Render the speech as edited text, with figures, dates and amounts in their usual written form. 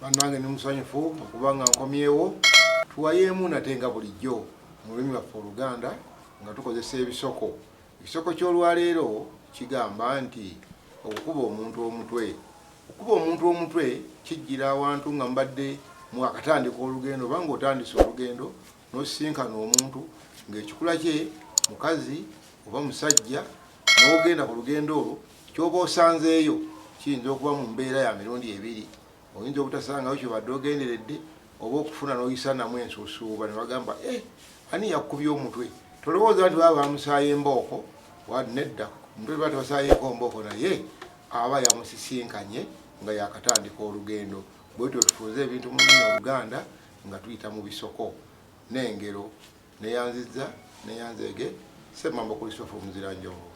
Bannange ni musanyufu okubanga nkomyewo tuwayeemu natenga bulijjo mu lulimi lwaffe Oluganda nga tukozesa ebisoko. Ekisoko ky'olwaleero kigamba nti okukuba omuntu omutwe. Okukuba omuntu omutwe kijjira awantu nga mbadde mu akatandika olugendo oba ng'otandise olugendo n'osisinkana omuntu ng'ekikula kye mukazi oba musajja n'ogenda ku lugendo olwo ky'oba osanzeeyo kiyinza okuba mu mbeera ya mirundi ebiri. Oyinza obutasangayo kyobadde ogenderedde oba okufuna n'oyisanamu ensuusuuba ne bagamba ani yakubye omutwe. Tolowooza nti baba bamusaayo embooko wadi nedda omutwe baba tebasaayeeko mbooko naye aba yamusisinkanye nga yakatandika olugendo. Bwetyo tufuuze ebintu mu lulimi Oluganda nga tuyita mu bisoko n'engero neyanzizza neyanzege Ssemamba Christopher Muziranjolo.